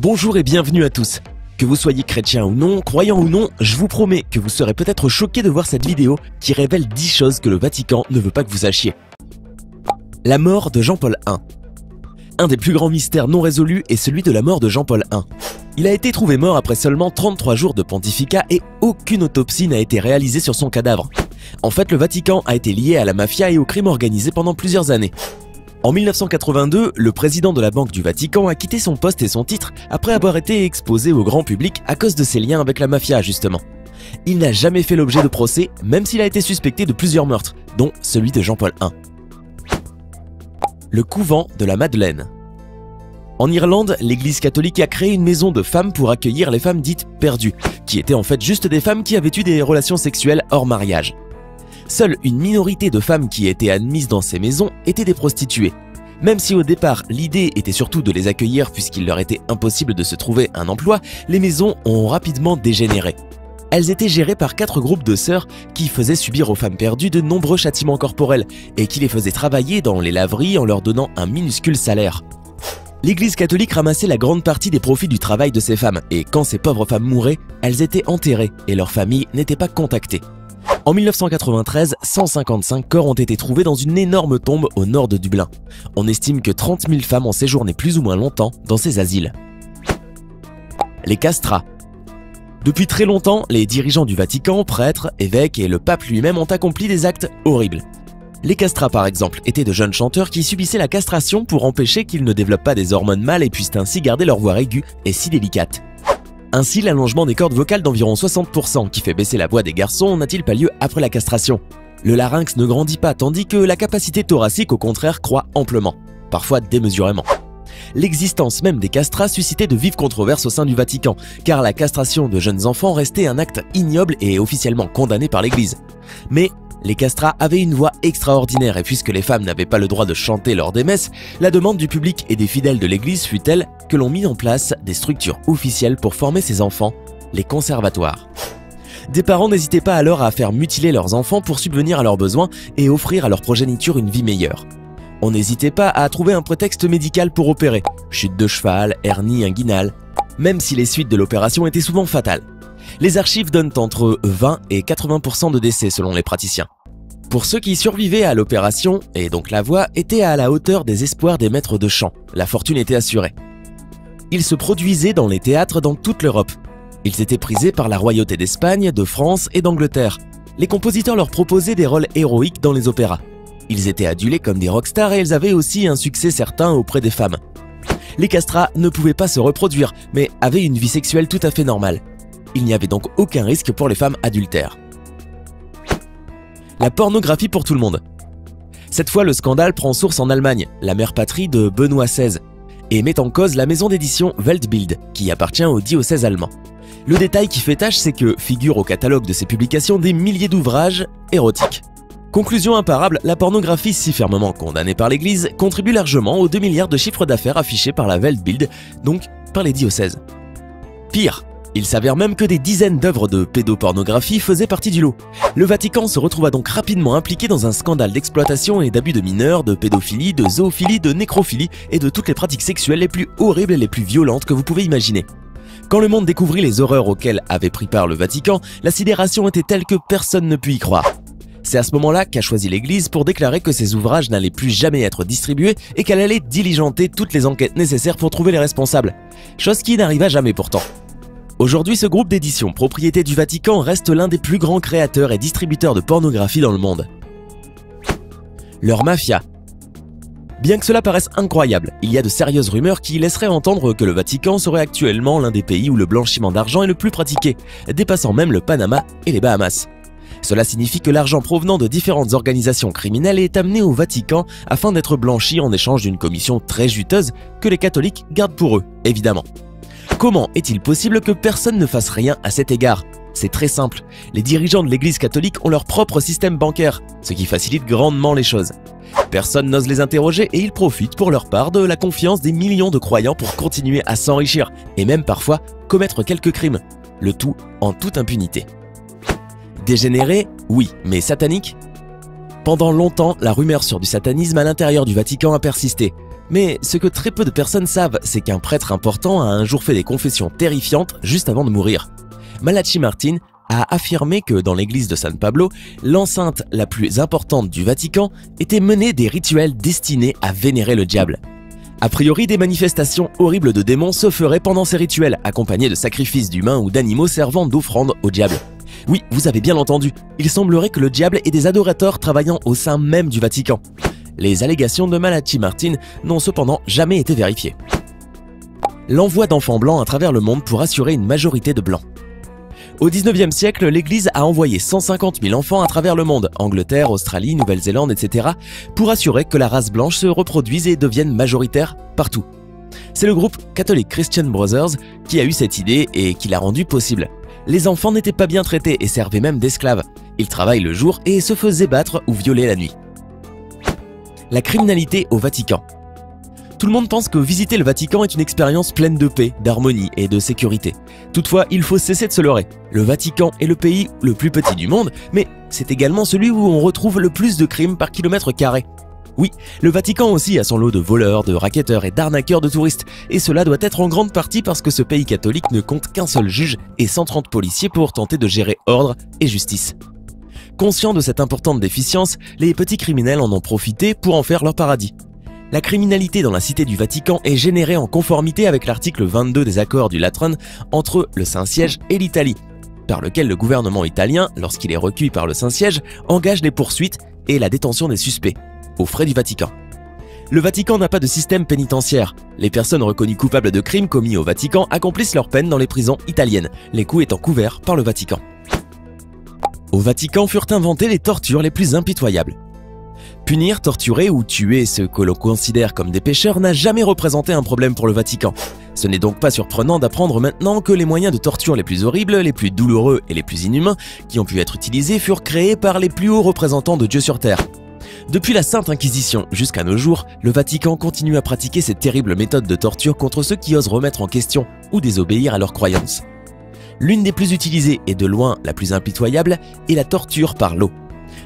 Bonjour et bienvenue à tous. Que vous soyez chrétien ou non, croyant ou non, je vous promets que vous serez peut-être choqués de voir cette vidéo qui révèle 10 choses que le Vatican ne veut pas que vous sachiez. La mort de Jean-Paul I. Un des plus grands mystères non résolus est celui de la mort de Jean-Paul I. Il a été trouvé mort après seulement 33 jours de pontificat et aucune autopsie n'a été réalisée sur son cadavre. En fait, le Vatican a été lié à la mafia et au crime organisé pendant plusieurs années. En 1982, le président de la Banque du Vatican a quitté son poste et son titre après avoir été exposé au grand public à cause de ses liens avec la mafia justement. Il n'a jamais fait l'objet de procès, même s'il a été suspecté de plusieurs meurtres, dont celui de Jean-Paul I. Le couvent de la Madeleine. En Irlande, l'Église catholique a créé une maison de femmes pour accueillir les femmes dites perdues, qui étaient en fait juste des femmes qui avaient eu des relations sexuelles hors mariage. Seule une minorité de femmes qui étaient admises dans ces maisons étaient des prostituées. Même si au départ l'idée était surtout de les accueillir puisqu'il leur était impossible de se trouver un emploi, les maisons ont rapidement dégénéré. Elles étaient gérées par 4 groupes de sœurs qui faisaient subir aux femmes perdues de nombreux châtiments corporels et qui les faisaient travailler dans les laveries en leur donnant un minuscule salaire. L'Église catholique ramassait la grande partie des profits du travail de ces femmes et quand ces pauvres femmes mouraient, elles étaient enterrées et leurs familles n'étaient pas contactées. En 1993, 155 corps ont été trouvés dans une énorme tombe au nord de Dublin. On estime que 30 000 femmes ont séjourné plus ou moins longtemps dans ces asiles. Les castrats. Depuis très longtemps, les dirigeants du Vatican, prêtres, évêques et le pape lui-même ont accompli des actes horribles. Les castrats par exemple étaient de jeunes chanteurs qui subissaient la castration pour empêcher qu'ils ne développent pas des hormones mâles et puissent ainsi garder leur voix aiguë et si délicate. Ainsi, l'allongement des cordes vocales d'environ 60% qui fait baisser la voix des garçons n'a-t-il pas lieu après la castration? Le larynx ne grandit pas tandis que la capacité thoracique au contraire croît amplement, parfois démesurément. L'existence même des castrats suscitait de vives controverses au sein du Vatican, car la castration de jeunes enfants restait un acte ignoble et officiellement condamné par l'Église. Mais les castrats avaient une voix extraordinaire et puisque les femmes n'avaient pas le droit de chanter lors des messes, la demande du public et des fidèles de l'Église fut telle que l'on mit en place des structures officielles pour former ces enfants, les conservatoires. Des parents n'hésitaient pas alors à faire mutiler leurs enfants pour subvenir à leurs besoins et offrir à leur progéniture une vie meilleure. On n'hésitait pas à trouver un prétexte médical pour opérer, chute de cheval, hernie inguinale, même si les suites de l'opération étaient souvent fatales. Les archives donnent entre 20 et 80% de décès selon les praticiens. Pour ceux qui survivaient à l'opération, et donc la voix était à la hauteur des espoirs des maîtres de chant, la fortune était assurée. Ils se produisaient dans les théâtres dans toute l'Europe. Ils étaient prisés par la royauté d'Espagne, de France et d'Angleterre. Les compositeurs leur proposaient des rôles héroïques dans les opéras. Ils étaient adulés comme des rockstars et ils avaient aussi un succès certain auprès des femmes. Les castrats ne pouvaient pas se reproduire, mais avaient une vie sexuelle tout à fait normale. Il n'y avait donc aucun risque pour les femmes adultères. La pornographie pour tout le monde. Cette fois, le scandale prend source en Allemagne, la mère patrie de Benoît XVI, et met en cause la maison d'édition Weltbild, qui appartient au diocèse allemand. Le détail qui fait tâche, c'est que figurent au catalogue de ces publications des milliers d'ouvrages érotiques. Conclusion imparable, la pornographie si fermement condamnée par l'Église contribue largement aux 2 milliards de chiffre d'affaires affichés par la Weltbild, donc par les diocèses. Pire, il s'avère même que des dizaines d'œuvres de pédopornographie faisaient partie du lot. Le Vatican se retrouva donc rapidement impliqué dans un scandale d'exploitation et d'abus de mineurs, de pédophilie, de zoophilie, de nécrophilie et de toutes les pratiques sexuelles les plus horribles et les plus violentes que vous pouvez imaginer. Quand le monde découvrit les horreurs auxquelles avait pris part le Vatican, la sidération était telle que personne ne put y croire. C'est à ce moment-là qu'a choisi l'Église pour déclarer que ces ouvrages n'allaient plus jamais être distribués et qu'elle allait diligenter toutes les enquêtes nécessaires pour trouver les responsables. Chose qui n'arriva jamais pourtant. Aujourd'hui, ce groupe d'édition, propriété du Vatican, reste l'un des plus grands créateurs et distributeurs de pornographie dans le monde. Leur mafia. Bien que cela paraisse incroyable, il y a de sérieuses rumeurs qui laisseraient entendre que le Vatican serait actuellement l'un des pays où le blanchiment d'argent est le plus pratiqué, dépassant même le Panama et les Bahamas. Cela signifie que l'argent provenant de différentes organisations criminelles est amené au Vatican afin d'être blanchi en échange d'une commission très juteuse que les catholiques gardent pour eux, évidemment. Comment est-il possible que personne ne fasse rien à cet égard? C'est très simple, les dirigeants de l'Église catholique ont leur propre système bancaire, ce qui facilite grandement les choses. Personne n'ose les interroger et ils profitent pour leur part de la confiance des millions de croyants pour continuer à s'enrichir et même parfois commettre quelques crimes, le tout en toute impunité. Dégénéré, oui, mais satanique? Pendant longtemps, la rumeur sur du satanisme à l'intérieur du Vatican a persisté, Mais ce que très peu de personnes savent, c'est qu'un prêtre important a un jour fait des confessions terrifiantes juste avant de mourir. Malachi Martin a affirmé que dans l'église de San Pablo, l'enceinte la plus importante du Vatican, était menée des rituels destinés à vénérer le diable. A priori, des manifestations horribles de démons se feraient pendant ces rituels, accompagnés de sacrifices d'humains ou d'animaux servant d'offrande au diable. Oui, vous avez bien entendu, il semblerait que le diable ait des adorateurs travaillant au sein même du Vatican. Les allégations de Malachi Martin n'ont cependant jamais été vérifiées. L'envoi d'enfants blancs à travers le monde pour assurer une majorité de blancs. Au XIXe siècle, l'Église a envoyé 150 000 enfants à travers le monde, Angleterre, Australie, Nouvelle-Zélande, etc., pour assurer que la race blanche se reproduise et devienne majoritaire partout. C'est le groupe Catholic Christian Brothers qui a eu cette idée et qui l'a rendue possible. Les enfants n'étaient pas bien traités et servaient même d'esclaves. Ils travaillent le jour et se faisaient battre ou violer la nuit. La criminalité au Vatican. Tout le monde pense que visiter le Vatican est une expérience pleine de paix, d'harmonie et de sécurité. Toutefois, il faut cesser de se leurrer. Le Vatican est le pays le plus petit du monde, mais c'est également celui où on retrouve le plus de crimes par kilomètre carré. Oui, le Vatican aussi a son lot de voleurs, de racketteurs et d'arnaqueurs de touristes, et cela doit être en grande partie parce que ce pays catholique ne compte qu'un seul juge et 130 policiers pour tenter de gérer ordre et justice. Conscients de cette importante déficience, les petits criminels en ont profité pour en faire leur paradis. La criminalité dans la cité du Vatican est générée en conformité avec l'article 22 des accords du Latran entre le Saint-Siège et l'Italie, par lequel le gouvernement italien, lorsqu'il est recueilli par le Saint-Siège, engage les poursuites et la détention des suspects, aux frais du Vatican. Le Vatican n'a pas de système pénitentiaire. Les personnes reconnues coupables de crimes commis au Vatican accomplissent leur peine dans les prisons italiennes, les coups étant couverts par le Vatican. Au Vatican furent inventées les tortures les plus impitoyables. Punir, torturer ou tuer ceux que l'on considère comme des pécheurs n'a jamais représenté un problème pour le Vatican. Ce n'est donc pas surprenant d'apprendre maintenant que les moyens de torture les plus horribles, les plus douloureux et les plus inhumains qui ont pu être utilisés furent créés par les plus hauts représentants de Dieu sur Terre. Depuis la Sainte Inquisition jusqu'à nos jours, le Vatican continue à pratiquer ces terribles méthodes de torture contre ceux qui osent remettre en question ou désobéir à leurs croyances. L'une des plus utilisées et de loin la plus impitoyable est la torture par l'eau.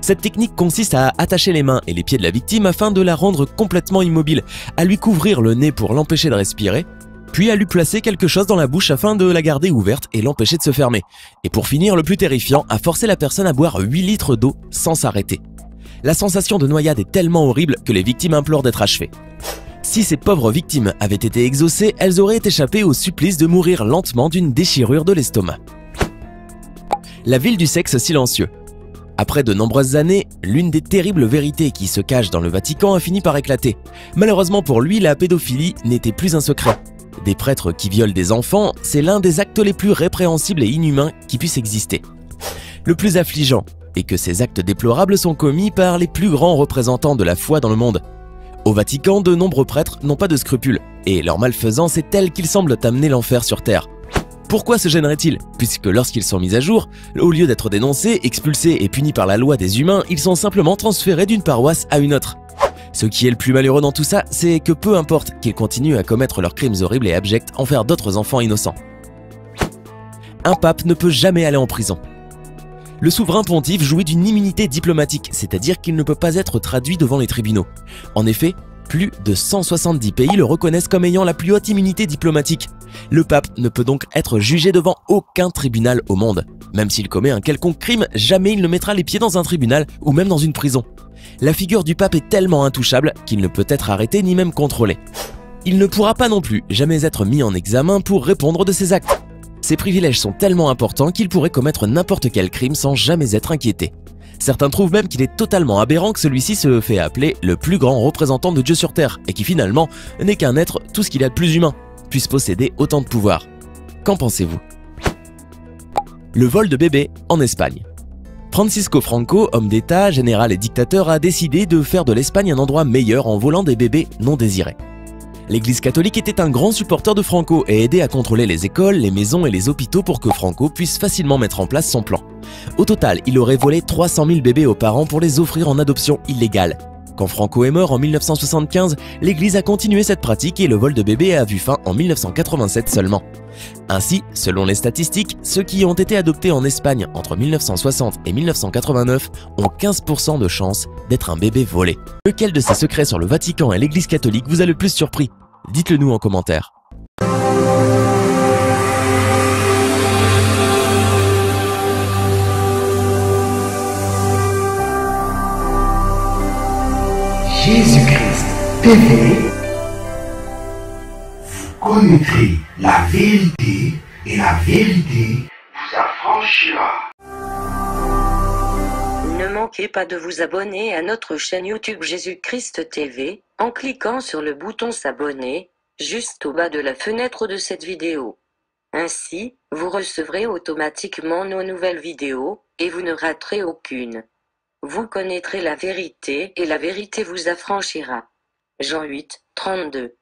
Cette technique consiste à attacher les mains et les pieds de la victime afin de la rendre complètement immobile, à lui couvrir le nez pour l'empêcher de respirer, puis à lui placer quelque chose dans la bouche afin de la garder ouverte et l'empêcher de se fermer. Et pour finir, le plus terrifiant, à forcer la personne à boire 8 litres d'eau sans s'arrêter. La sensation de noyade est tellement horrible que les victimes implorent d'être achevées. Si ces pauvres victimes avaient été exaucées, elles auraient échappé au supplice de mourir lentement d'une déchirure de l'estomac. La ville du sexe silencieux. Après de nombreuses années, l'une des terribles vérités qui se cachent dans le Vatican a fini par éclater. Malheureusement pour lui, la pédophilie n'était plus un secret. Des prêtres qui violent des enfants, c'est l'un des actes les plus répréhensibles et inhumains qui puissent exister. Le plus affligeant est que ces actes déplorables sont commis par les plus grands représentants de la foi dans le monde. Au Vatican, de nombreux prêtres n'ont pas de scrupules, et leur malfaisance est telle qu'ils semblent amener l'enfer sur terre. Pourquoi se gêneraient-ils? Puisque lorsqu'ils sont mis à jour, au lieu d'être dénoncés, expulsés et punis par la loi des humains, ils sont simplement transférés d'une paroisse à une autre. Ce qui est le plus malheureux dans tout ça, c'est que peu importe qu'ils continuent à commettre leurs crimes horribles et abjects en faire d'autres enfants innocents. Un pape ne peut jamais aller en prison. Le souverain pontife jouit d'une immunité diplomatique, c'est-à-dire qu'il ne peut pas être traduit devant les tribunaux. En effet, plus de 170 pays le reconnaissent comme ayant la plus haute immunité diplomatique. Le pape ne peut donc être jugé devant aucun tribunal au monde. Même s'il commet un quelconque crime, jamais il ne mettra les pieds dans un tribunal ou même dans une prison. La figure du pape est tellement intouchable qu'il ne peut être arrêté ni même contrôlé. Il ne pourra pas non plus jamais être mis en examen pour répondre de ses actes. Ses privilèges sont tellement importants qu'il pourrait commettre n'importe quel crime sans jamais être inquiété. Certains trouvent même qu'il est totalement aberrant que celui-ci se fait appeler le plus grand représentant de Dieu sur Terre et qui finalement n'est qu'un être tout ce qu'il y a de plus humain, puisse posséder autant de pouvoir. Qu'en pensez-vous? Le vol de bébés en Espagne. Francisco Franco, homme d'État, général et dictateur, a décidé de faire de l'Espagne un endroit meilleur en volant des bébés non désirés. L'Église catholique était un grand supporter de Franco et aidait à contrôler les écoles, les maisons et les hôpitaux pour que Franco puisse facilement mettre en place son plan. Au total, il aurait volé 300 000 bébés aux parents pour les offrir en adoption illégale. Quand Franco est mort en 1975, l'Église a continué cette pratique et le vol de bébés a vu fin en 1987 seulement. Ainsi, selon les statistiques, ceux qui ont été adoptés en Espagne entre 1960 et 1989 ont 15% de chance d'être un bébé volé. Lequel de ces secrets sur le Vatican et l'Église catholique vous a le plus surpris? Dites-le nous en commentaire. Jésus-Christ TV, vous connaîtrez la vérité et la vérité vous affranchira. Ne manquez pas de vous abonner à notre chaîne YouTube Jésus-Christ TV en cliquant sur le bouton s'abonner juste au bas de la fenêtre de cette vidéo. Ainsi, vous recevrez automatiquement nos nouvelles vidéos et vous ne raterez aucune. Vous connaîtrez la vérité et la vérité vous affranchira. Jean 8, 32.